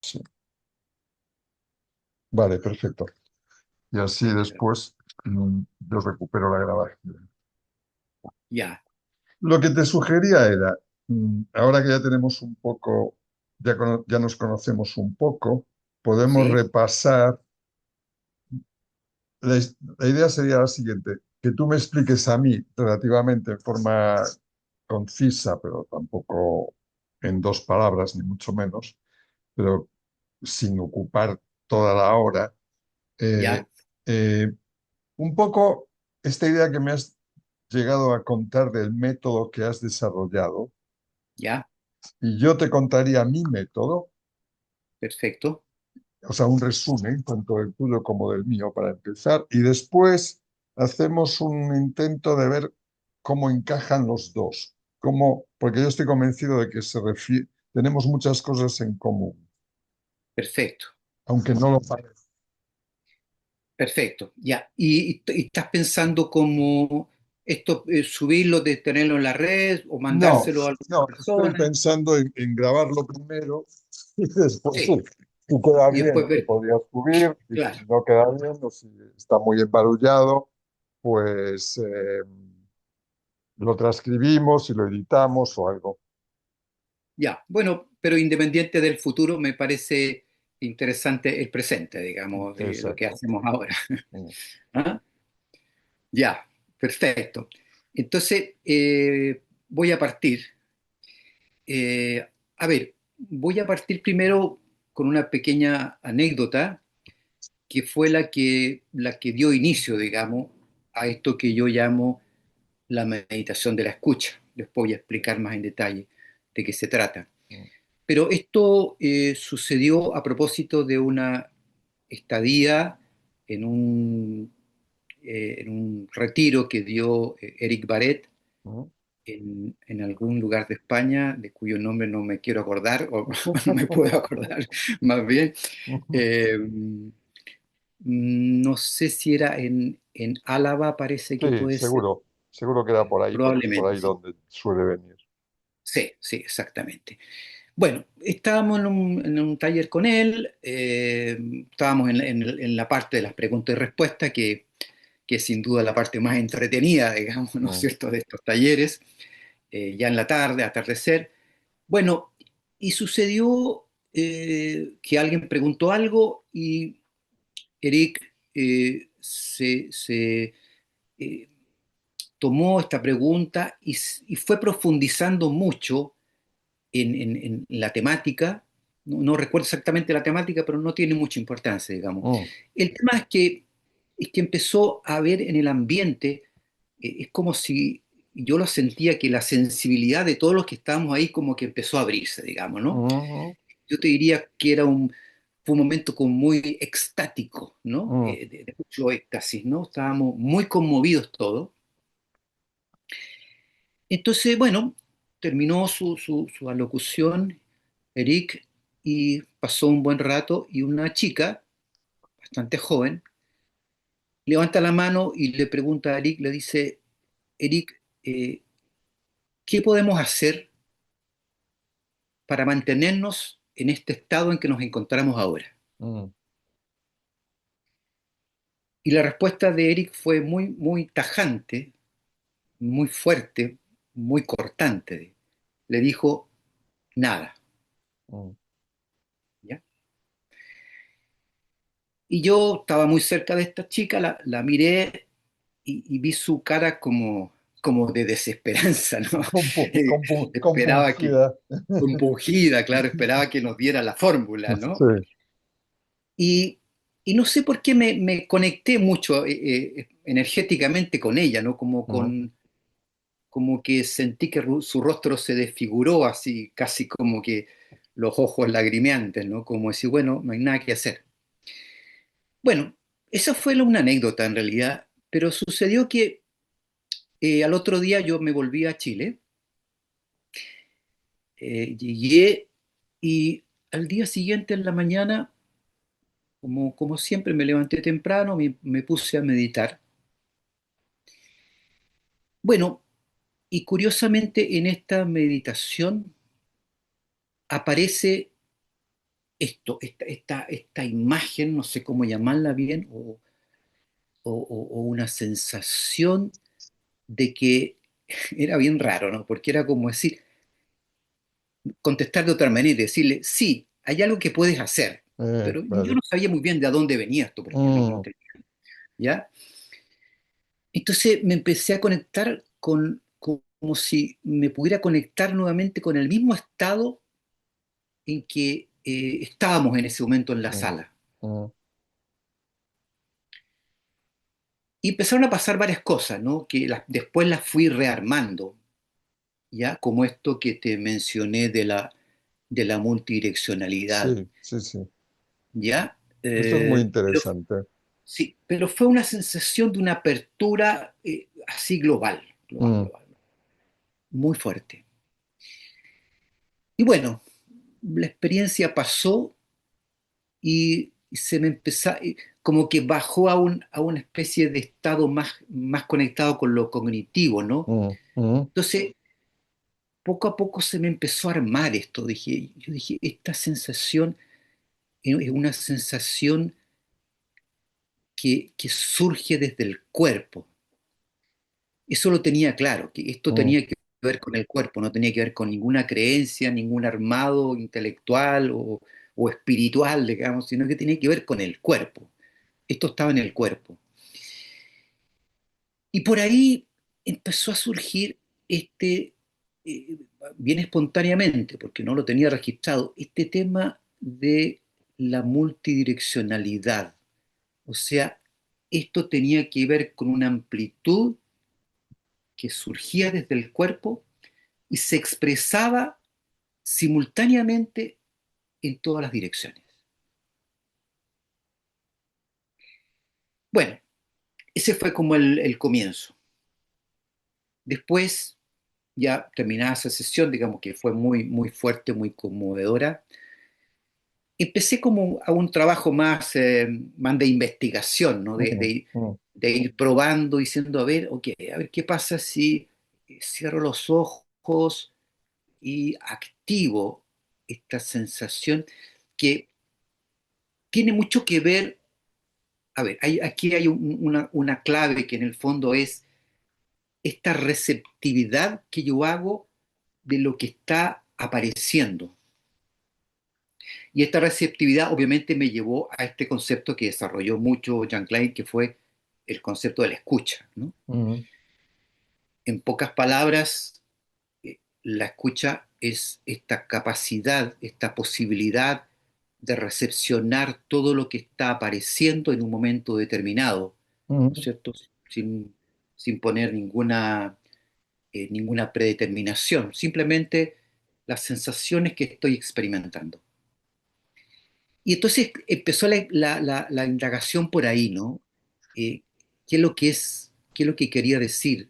Sí. Vale, perfecto. Y así después yo recupero la grabación. Ya, Lo que te sugería era, ahora que ya tenemos un poco, ya nos conocemos un poco, podemos sí, repasar. La idea sería la siguiente, que tú me expliques a mí relativamente en forma concisa, pero tampoco en dos palabras, ni mucho menos, pero sin ocupar toda la hora, eh, ya, eh, un poco esta idea que me has llegado a contar del método que has desarrollado, ya, y yo te contaría mi método, perfecto. o sea, un resumen, tanto del tuyo como del mío, para empezar, y después hacemos un intento de ver cómo encajan los dos, porque yo estoy convencido de que tenemos muchas cosas en común, Perfecto, aunque no lo parezca. perfecto, ya. ¿Y estás pensando cómo esto, subirlo, de tenerlo en la red o No, mandárselo a alguna no, estoy persona? pensando en grabarlo primero y después, sí, Sí, si queda y después bien, se ver, podría subir, y si claro, no queda bien, o si está muy embarullado, pues lo transcribimos y lo editamos o algo. ya. Bueno, pero independiente del futuro, me parece interesante el presente, digamos, de lo que Exacto. hacemos ahora. Mm. ¿Ah? Ya, perfecto. Entonces, voy a partir. A ver, voy a partir primero con una pequeña anécdota que fue la que dio inicio, digamos, a esto que yo llamo la meditación de la escucha. Después voy a explicar más en detalle de qué se trata. Mm. Pero esto sucedió a propósito de una estadía en un retiro que dio Eric Barrett Mm. en algún lugar de España, de cuyo nombre no me quiero acordar, o no me puedo acordar, más bien. Eh, no sé si era en Álava, parece que Sí, puede ser, seguro, seguro que era por ahí, porque es por probablemente, ahí sí. donde suele venir. Sí, sí, exactamente. Bueno, estábamos en un taller con él, estábamos en la parte de las preguntas y respuestas, que es sin duda la parte más entretenida, digamos, ¿no es Mm. cierto?, de estos talleres, ya en la tarde, atardecer. Bueno, y sucedió que alguien preguntó algo y Eric se eh, tomó esta pregunta y fue profundizando mucho en la temática. No, no recuerdo exactamente la temática, pero no tiene mucha importancia, digamos. Mm. El tema es que empezó a ver en el ambiente, es como si yo lo sentía que la sensibilidad de todos los que estábamos ahí como que empezó a abrirse, digamos, ¿no? Mm. Yo te diría que fue un momento como muy extático, ¿no? Mm. De mucho éxtasis, ¿no? Estábamos muy conmovidos todos. Entonces, bueno, terminó su alocución, Eric, y pasó un buen rato y una chica, bastante joven, levanta la mano y le pregunta a Eric, le dice, Eric, ¿qué podemos hacer para mantenernos en este estado en que nos encontramos ahora? Mm. Y la respuesta de Eric fue muy, muy tajante, muy fuerte, muy cortante. Le dijo, nada. Mm. ¿Ya? Y yo estaba muy cerca de esta chica, la miré y vi su cara como de desesperanza, ¿no? Esperaba que, Compungida. compungida, claro, esperaba que nos diera la fórmula, ¿no? Sí. Y, y no sé por qué me conecté mucho energéticamente con ella, ¿no? Mm. Como que sentí que su rostro se desfiguró así, casi como que los ojos lagrimeantes, ¿no? Como decir, bueno, no hay nada que hacer. Bueno, esa fue una anécdota en realidad, pero sucedió que al otro día yo me volví a Chile, llegué y al día siguiente en la mañana, como siempre, me levanté temprano, me puse a meditar. Bueno, y curiosamente en esta meditación aparece esta imagen, no sé cómo llamarla bien, o una sensación de que era bien raro, ¿no? Porque era como decir, contestar de otra manera, decirle, sí, hay algo que puedes hacer, pero yo vale. no sabía muy bien de a dónde venía esto, porque no Mm, tenía, ¿ya? Entonces me empecé a conectar como si me pudiera conectar nuevamente con el mismo estado en que estábamos en ese momento en la mm, sala. mm. Y empezaron a pasar varias cosas, ¿no? Que después las fui rearmando, ¿ya? Como esto que te mencioné de la multidireccionalidad, Sí, sí, sí. ¿ya? Esto es muy Pero interesante. sí, pero fue una sensación de una apertura así global, global, Mm, global, muy fuerte. Y bueno, la experiencia pasó y se me empezó, como que bajó a una especie de estado más conectado con lo cognitivo, ¿no? mm, mm, Entonces, poco a poco se me empezó a armar esto. Yo dije, esta sensación es una sensación que surge desde el cuerpo. Eso lo tenía claro, que esto mm, tenía que ver con el cuerpo, no tenía que ver con ninguna creencia, ningún armado intelectual o espiritual, digamos, sino que tenía que ver con el cuerpo. Esto estaba en el cuerpo. Y por ahí empezó a surgir este, eh, bien espontáneamente, porque no lo tenía registrado, este tema de la multidireccionalidad. O sea, esto tenía que ver con una amplitud que surgía desde el cuerpo y se expresaba simultáneamente en todas las direcciones. Bueno, ese fue como el comienzo. Después, ya terminada esa sesión, digamos que fue muy, muy fuerte, muy conmovedora, empecé como a un trabajo más de investigación, ¿no? mm, mm, De ir probando, diciendo, a ver, ok, a ver qué pasa si cierro los ojos y activo esta sensación que tiene mucho que ver. A ver, aquí hay una clave que en el fondo es esta receptividad que yo hago de lo que está apareciendo. Y esta receptividad obviamente me llevó a este concepto que desarrolló mucho Jean Klein, que fue el concepto de la escucha, ¿no? mm, En pocas palabras, la escucha es esta capacidad, esta posibilidad de recepcionar todo lo que está apareciendo en un momento determinado, ¿no es mm. cierto? Sin poner ninguna predeterminación, simplemente las sensaciones que estoy experimentando. Y entonces empezó la indagación por ahí, ¿no? Eh, ¿Qué es lo que qué es lo que quería decir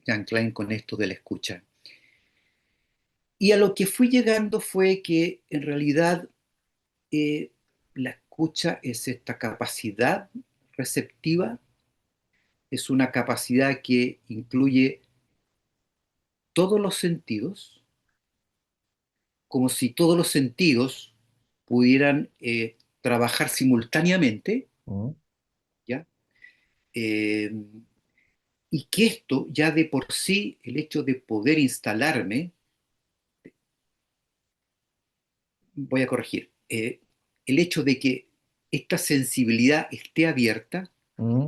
Jan Klein con esto de la escucha? Y a lo que fui llegando fue que en realidad eh, la escucha es esta capacidad receptiva, es una capacidad que incluye todos los sentidos, como si todos los sentidos pudieran trabajar simultáneamente, Mm, ¿ya? Eh, y que esto ya de por sí, el hecho de poder instalarme, voy a corregir, el hecho de que esta sensibilidad esté abierta, mm,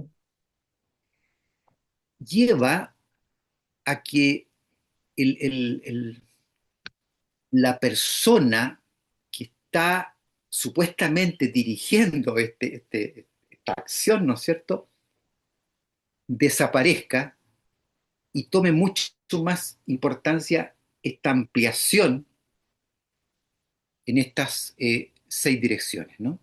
lleva a que el- el- el- la persona que está supuestamente dirigiendo esta acción, ¿no es cierto?, desaparezca y tome mucho más importancia esta ampliación en estas 6 direcciones, ¿no?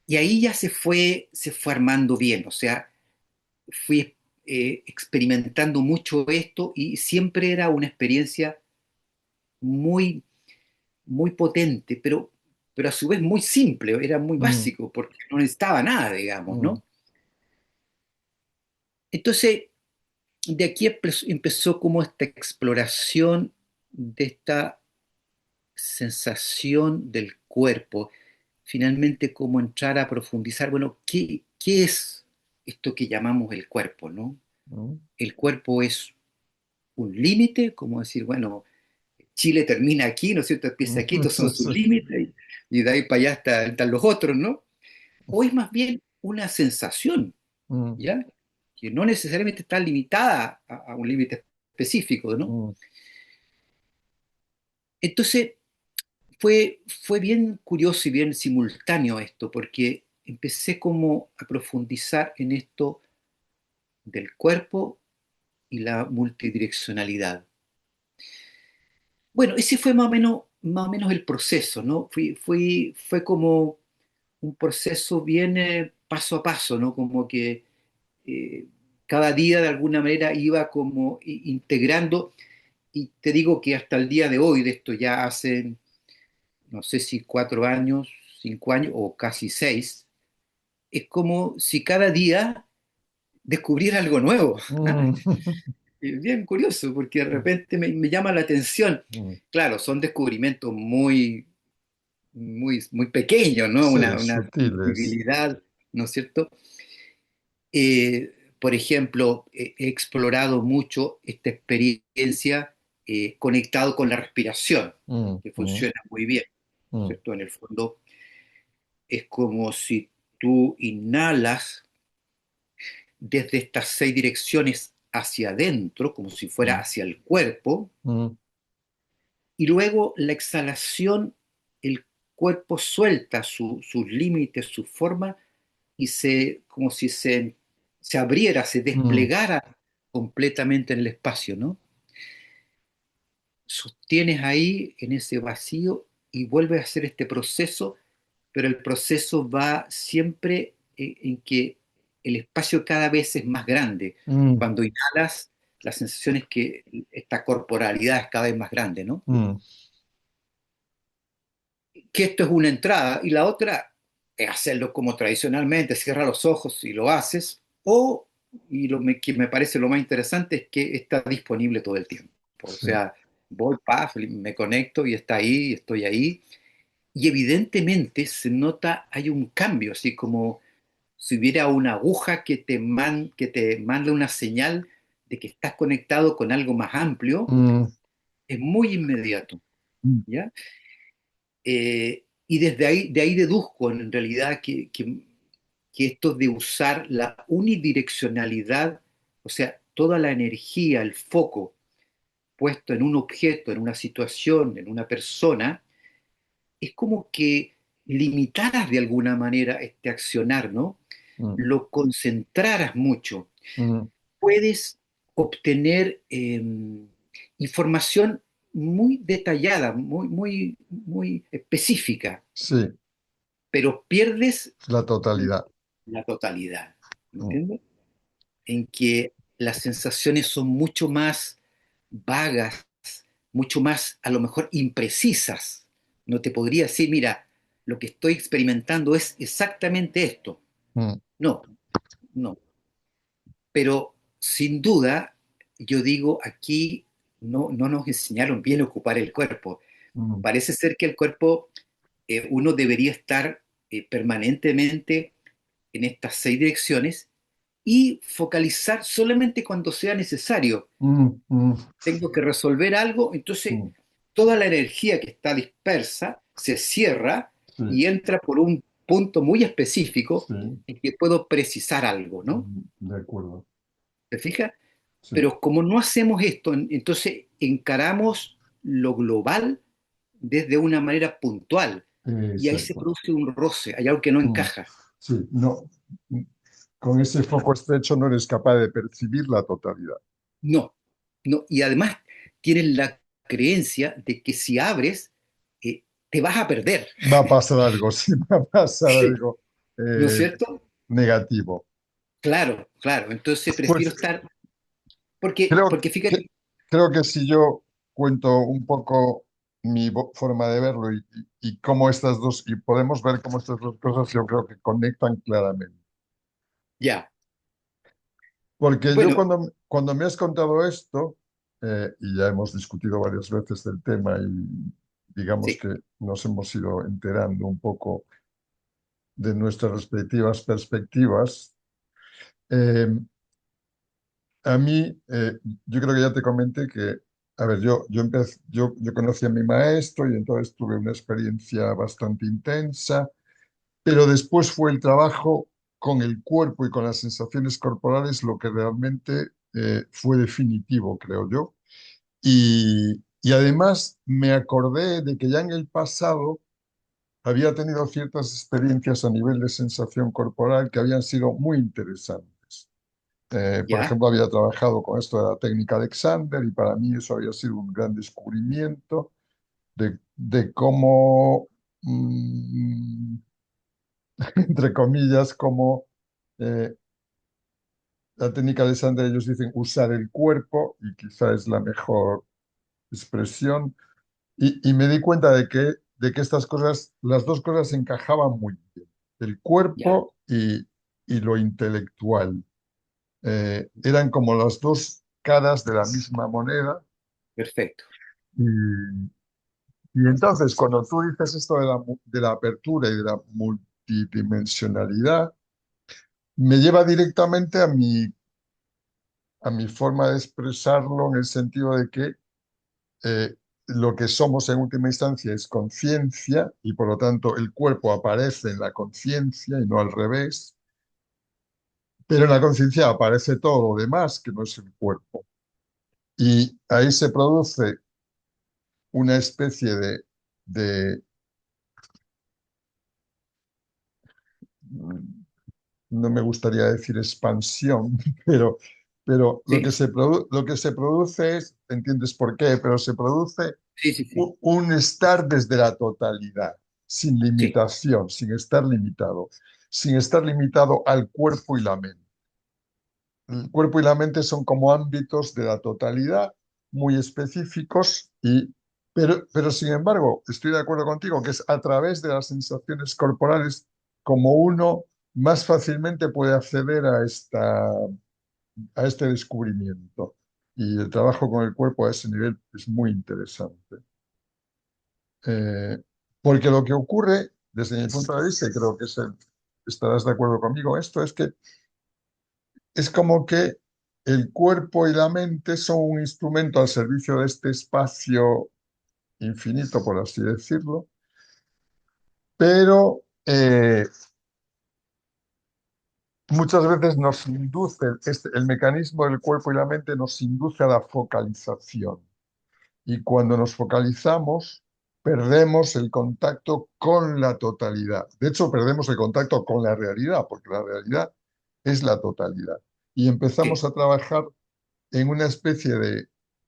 Y ahí ya se fue armando bien, o sea, fui experimentando mucho esto y siempre era una experiencia muy, muy potente, pero a su vez muy simple, era muy mm, básico, porque no necesitaba nada, digamos, mm, ¿no? Entonces, de aquí empezó como esta exploración de esta sensación del cuerpo, finalmente cómo entrar a profundizar, bueno, ¿qué es esto que llamamos el cuerpo, ¿no? mm, El cuerpo es un límite, como decir, bueno, Chile termina aquí, ¿no es cierto? Empieza aquí, estos son sus sí, límites, y de ahí para allá están los otros, ¿no? O es más bien una sensación, mm, ¿ya? Que no necesariamente está limitada a un límite específico, ¿no? mm, Entonces, fue bien curioso y bien simultáneo esto, porque empecé como a profundizar en esto del cuerpo y la multidireccionalidad. Bueno, ese fue más o menos el proceso, ¿no? Fue como un proceso bien paso a paso, ¿no? Como que eh, cada día de alguna manera iba como integrando, y te digo que hasta el día de hoy, de esto ya hace, no sé si 4 años, 5 años o casi 6, es como si cada día descubriera algo nuevo. mm, Es bien curioso, porque de repente me llama la atención. mm. Claro, son descubrimientos muy pequeños, ¿no? Sí, Una sutiles. sensibilidad, ¿no es cierto? Por ejemplo, he explorado mucho esta experiencia conectado con la respiración, Mm, que mm, funciona muy bien, ¿no es mm, cierto? En el fondo es como si tú inhalas desde estas 6 direcciones hacia adentro, como si fuera mm, hacia el cuerpo, mm, y luego la exhalación, el cuerpo suelta sus límites, su forma, y como si se abriera, se mm, desplegara completamente en el espacio, ¿no? Sostienes ahí en ese vacío y vuelves a hacer este proceso, pero el proceso va siempre en que el espacio cada vez es más grande. mm, Cuando inhalas, la sensación es que esta corporalidad es cada vez más grande, ¿no? mm, Que esto es una entrada, y la otra es hacerlo como tradicionalmente, cierra los ojos y lo haces, que me parece lo más interesante es que está disponible todo el tiempo. O sí. sea, voy, paz, me conecto y está ahí, estoy ahí, y evidentemente se nota, hay un cambio, así como si hubiera una aguja que te manda una señal de que estás conectado con algo más amplio, Mm, es muy inmediato, mm, ¿ya? Y de ahí deduzco en realidad que esto de usar la unidireccionalidad, o sea, toda la energía, el foco puesto en un objeto, en una situación, en una persona, es como que limitaras de alguna manera este accionar, ¿no? mm, Lo concentraras mucho. mm. Puedes obtener información muy detallada, muy específica, Sí, pero pierdes la totalidad. la totalidad, ¿me Mm, entiendes? En que las sensaciones son mucho más vagas, mucho más a lo mejor imprecisas. No te podría decir, mira, lo que estoy experimentando es exactamente esto. mm, No, no. Pero sin duda, yo digo, aquí no nos enseñaron bien a ocupar el cuerpo. mm, Parece ser que el cuerpo, uno debería estar permanentemente en estas 6 direcciones y focalizar solamente cuando sea necesario. mm, mm, Tengo que resolver algo, entonces mm. toda la energía que está dispersa se cierra Sí, y entra por un punto muy específico sí, en que puedo precisar algo, ¿no? de acuerdo. ¿Te fijas? Sí, Pero como no hacemos esto, entonces encaramos lo global desde una manera puntual, y ahí se exacto. produce un roce, hay algo que no Mm, encaja. sí, no, con ese foco estrecho no eres capaz de percibir la totalidad. No, no, y además tienes la creencia de que si abres, te vas a perder, Va a pasar algo, sí, va a pasar algo ¿no es eh, cierto? negativo. Claro, claro, entonces prefiero Pues estar, creo porque que, fíjate, creo que si yo cuento un poco mi forma de verlo y cómo estas dos, y podemos ver cómo estas dos cosas yo creo que conectan claramente. ya, Porque yo bueno, cuando me has contado esto, y ya hemos discutido varias veces del tema digamos sí, que nos hemos ido enterando un poco de nuestras respectivas perspectivas. Eh, a mí, yo creo que ya te comenté que, a ver, yo conocí a mi maestro y entonces tuve una experiencia bastante intensa, pero después fue el trabajo con el cuerpo y con las sensaciones corporales lo que realmente fue definitivo, creo yo. Y además me acordé de que ya en el pasado había tenido ciertas experiencias a nivel de sensación corporal que habían sido muy interesantes. Por ya, ejemplo, había trabajado con esto de la técnica Alexander y para mí eso había sido un gran descubrimiento de cómo, entre comillas, cómo eh, la técnica Alexander, ellos dicen usar el cuerpo y quizá es la mejor expresión. Y me di cuenta de que estas cosas, las dos cosas encajaban muy bien, el ya, cuerpo y lo intelectual. Eran como las dos caras de la misma moneda. perfecto. Y, y entonces, cuando tú dices esto de la apertura y de la multidimensionalidad, me lleva directamente a mi forma de expresarlo en el sentido de que eh, lo que somos en última instancia es conciencia y por lo tanto el cuerpo aparece en la conciencia y no al revés, pero en la conciencia aparece todo lo demás que no es el cuerpo. Y ahí se produce una especie de no me gustaría decir expansión, pero lo que Sí, se produce es, ¿entiendes por qué? Pero se produce sí, sí, sí, un estar desde la totalidad, sin sí, limitación, sin estar limitado al cuerpo y la mente. El cuerpo y la mente son como ámbitos de la totalidad muy específicos pero sin embargo, estoy de acuerdo contigo que es a través de las sensaciones corporales como uno más fácilmente puede acceder a este descubrimiento. Y el trabajo con el cuerpo a ese nivel es muy interesante. Eh, Porque lo que ocurre, desde mi punto de vista, y creo que estarás de acuerdo conmigo, esto es que es como que el cuerpo y la mente son un instrumento al servicio de este espacio infinito, por así decirlo, pero muchas veces nos induce, el mecanismo del cuerpo y la mente nos induce a la focalización. Y cuando nos focalizamos, perdemos el contacto con la totalidad. De hecho, perdemos el contacto con la realidad, porque la realidad es la totalidad. Y empezamos sí, a trabajar en una especie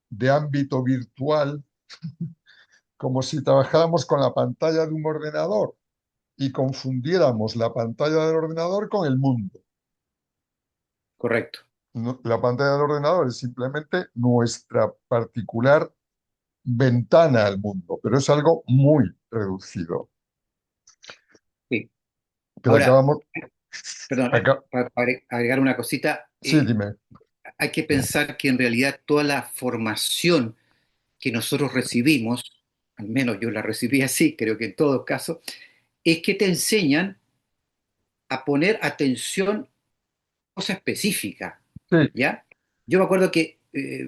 de ámbito virtual, como si trabajáramos con la pantalla de un ordenador y confundiéramos la pantalla del ordenador con el mundo. correcto. La pantalla del ordenador es simplemente nuestra particular ventana al mundo, pero es algo muy reducido. Sí. Pero Ahora, acabamos, perdón, acá, para agregar una cosita, sí, dime. hay que pensar que en realidad toda la formación que nosotros recibimos, al menos yo la recibí así, creo que en todos casos, es que te enseñan a poner atención a cosas específicas, Sí, ¿ya? Yo me acuerdo que,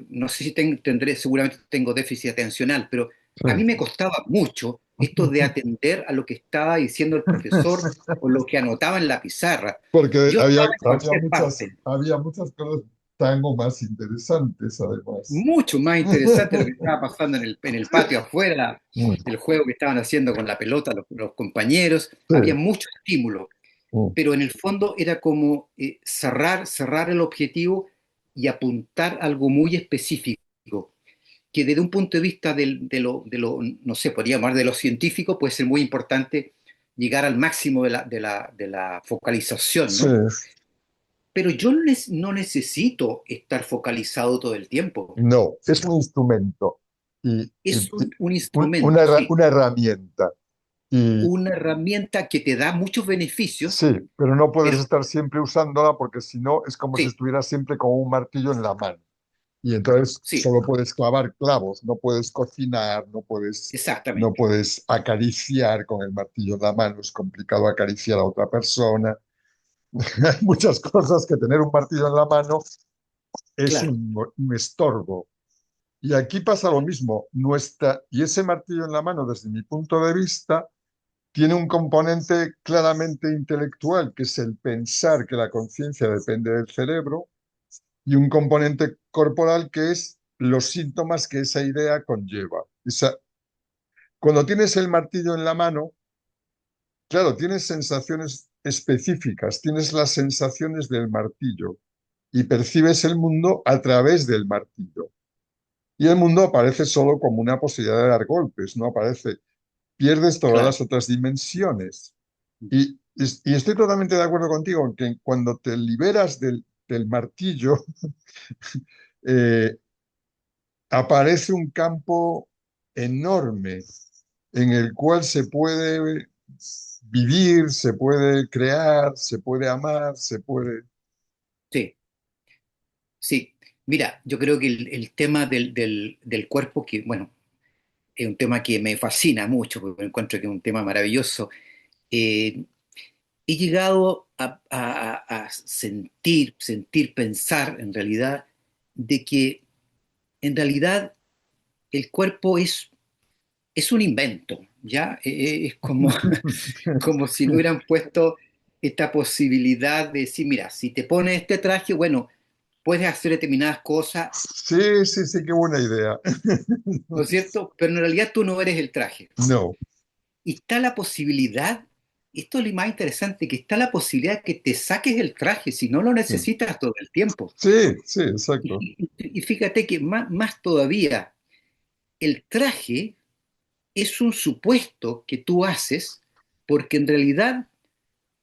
no sé si tendré, seguramente tengo déficit atencional, pero a mí me sí. costaba mucho esto de atender a lo que estaba diciendo el profesor o lo que anotaba en la pizarra. Porque Yo había, estaba en había cualquier muchas, parte, había muchas cosas tango más interesantes, además. mucho más interesante lo que estaba pasando en el patio afuera, el juego que estaban haciendo con la pelota los compañeros, Sí, había mucho estímulo, pero en el fondo era como cerrar el objetivo y apuntar algo muy específico, que desde un punto de vista no sé, podría llamar de lo científico, puede ser muy importante llegar al máximo de la focalización, sí. ¿no? Pero yo no necesito estar focalizado todo el tiempo. No, es un instrumento Es un instrumento, una, sí, una herramienta. Y una herramienta que te da muchos beneficios, sí, pero no puedes pero estar siempre usándola porque si no es como si sí, estuvieras siempre con un martillo en la mano. Y entonces Sí, solo puedes clavar clavos, no puedes cocinar, no exactamente. puedes acariciar con el martillo en la mano, es complicado acariciar a otra persona. Hay muchas cosas que tener un martillo en la mano es Claro, un estorbo. Y aquí pasa lo mismo. Y ese martillo en la mano, desde mi punto de vista, tiene un componente claramente intelectual, que es el pensar que la conciencia depende del cerebro, y un componente corporal que es los síntomas que esa idea conlleva. Cuando tienes el martillo en la mano, claro, tienes sensaciones específicas, tienes las sensaciones del martillo y percibes el mundo a través del martillo. Y el mundo aparece solo como una posibilidad de dar golpes, no aparece, pierdes todas claro. las otras dimensiones. Y estoy totalmente de acuerdo contigo en que cuando te liberas del martillo, eh, aparece un campo enorme en el cual se puede vivir, se puede crear, se puede amar, se puede... Sí, sí. Mira, yo creo que el tema del cuerpo, que bueno, es un tema que me fascina mucho, porque encuentro que es un tema maravilloso. Eh, He llegado a sentir, pensar en realidad, de que en realidad el cuerpo es un invento, ¿ya? Es como, como si le hubieran puesto esta posibilidad de decir, mira, si te pones este traje, bueno, puedes hacer determinadas cosas, Sí, sí, sí, qué buena idea. ¿no es cierto? Pero en realidad tú no eres el traje. No, Y está la posibilidad, esto es lo más interesante, que está la posibilidad de que te saques el traje si no lo necesitas todo el tiempo. sí, sí, exacto. Y fíjate que más todavía, el traje es un supuesto que tú haces porque en realidad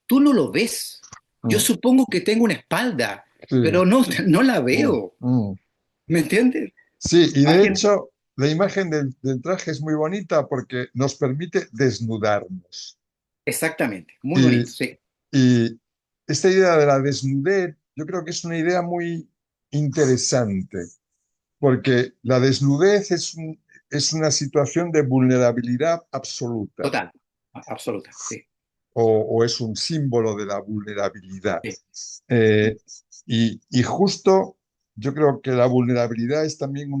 tú no lo ves. Yo Mm, supongo que tengo una espalda, sí, pero no, no la mm, veo. mm. ¿Me entiendes? Sí, y Hay de gente- hecho, la imagen del traje es muy bonita porque nos permite desnudarnos. Exactamente, muy Y, bonito, sí, y esta idea de la desnudez, yo creo que es una idea muy interesante, porque la desnudez es una situación de vulnerabilidad absoluta, total, absoluta, sí, o es un símbolo de la vulnerabilidad. sí, Eh, y justo yo creo que la vulnerabilidad es también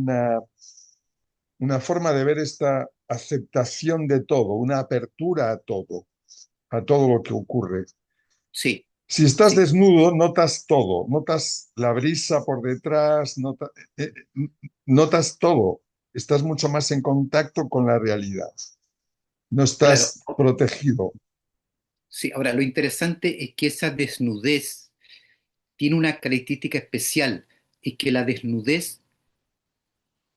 una forma de ver esta aceptación de todo, una apertura a todo lo que ocurre. sí, Si estás sí, desnudo, notas todo, notas la brisa por detrás, eh, notas todo, estás mucho más en contacto con la realidad, no claro. estás protegido. Sí, ahora lo interesante es que esa desnudez tiene una característica especial, es que la desnudez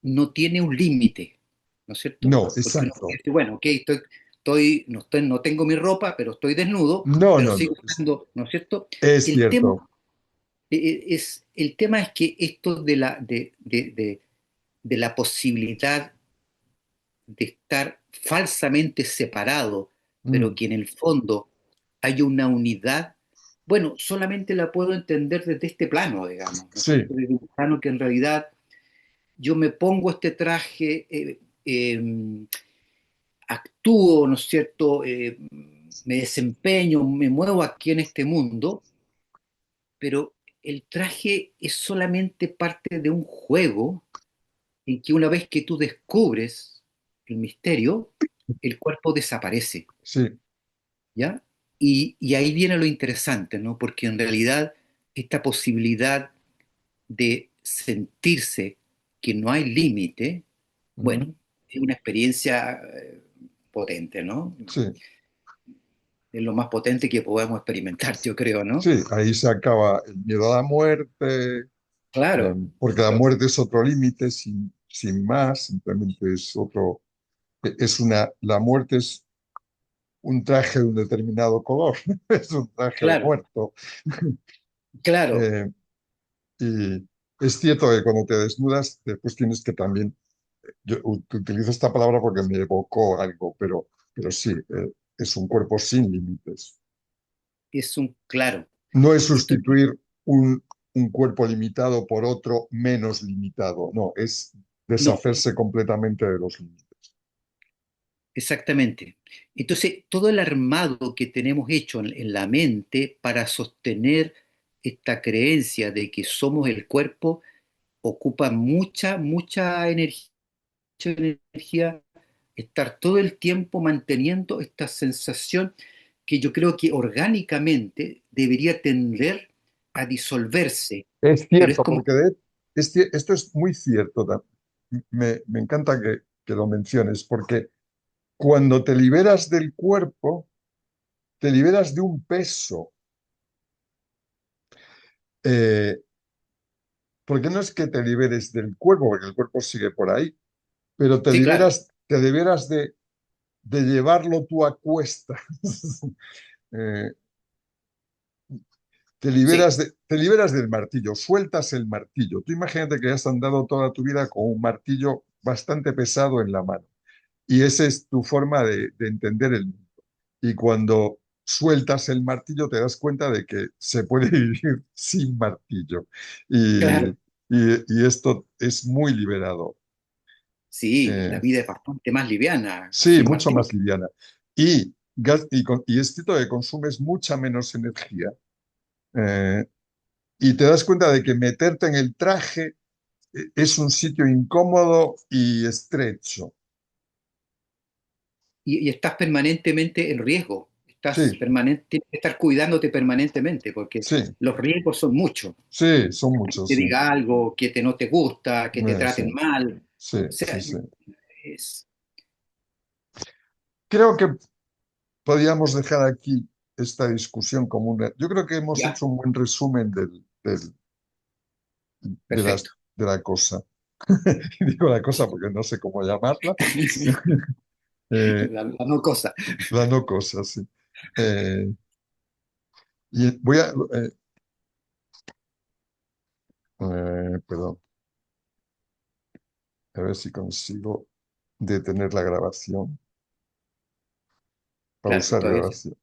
no tiene un límite, ¿no es cierto? No, Porque uno exacto. puede decir, bueno, ok, no tengo mi ropa, pero estoy desnudo, No, pero no, no, sigo estando, ¿no es cierto? es El tema, cierto. el tema es que esto de la posibilidad de estar falsamente separado, pero Mm, que en el fondo hay una unidad, bueno, solamente la puedo entender desde este plano, digamos, ¿no es sí, cierto? Desde un plano que en realidad yo me pongo este traje, actúo, ¿no es cierto? Me desempeño, me muevo aquí en este mundo, pero el traje es solamente parte de un juego en que una vez que tú descubres el misterio, el cuerpo desaparece, sí. ¿ya? Y ahí viene lo interesante, ¿no? Porque en realidad esta posibilidad de sentirse que no hay límite, bueno, Mm, es una experiencia potente, ¿no? sí, Es lo más potente que podemos experimentar, yo creo, ¿no? sí, ahí se acaba el miedo a la muerte, Claro, porque la muerte es otro límite sin más, simplemente es otro, la muerte es un traje de un determinado color, es un traje de claro, muerto. claro. Eh, y es cierto que cuando te desnudas, después tienes que también, utilizo esta palabra porque me evocó algo, pero sí, es un cuerpo sin límites. Es un claro. No es Esto, sustituir un cuerpo limitado por otro menos limitado. No, es No, deshacerse completamente de los límites. exactamente. Entonces, todo el armado que tenemos hecho en la mente para sostener esta creencia de que somos el cuerpo ocupa mucha energía, estar todo el tiempo manteniendo esta sensación que yo creo que orgánicamente debería tender a disolverse, Es pero es cierto, como, porque esto es muy cierto. Me encanta que lo menciones, porque cuando te liberas del cuerpo, te liberas de un peso. Eh, porque no es que te liberes del cuerpo, porque el cuerpo sigue por ahí, pero sí, claro, te liberas de llevarlo tú a cuestas. Eh, sí, te liberas del martillo, sueltas el martillo. Tú imagínate que has andado toda tu vida con un martillo bastante pesado en la mano. Y esa es tu forma de entender el mundo. Y cuando sueltas el martillo te das cuenta de que se puede vivir sin martillo. Y, claro, y esto es muy liberador. sí, la Eh, vida es bastante más liviana sí, sin mucho martillo. más liviana. Y es cierto que consumes mucha menos energía. eh, y te das cuenta de que meterte en el traje es un sitio incómodo y estrecho. Y estás permanentemente en riesgo, Sí, tienes que estar cuidándote permanentemente porque sí, los riesgos son muchos. sí, son Que muchos, te sí. diga algo, que no te gusta, que te Sí, traten mal. sí, O sí, sea, sí. es, Creo que podríamos dejar aquí esta discusión como una. Yo creo que hemos ya, hecho un buen resumen perfecto. de la cosa. Digo la cosa porque no sé cómo llamarla. Eh, La no cosa. la no cosa, sí. Eh, y perdón, a ver si consigo detener la grabación, Claro, pausar todavía grabación.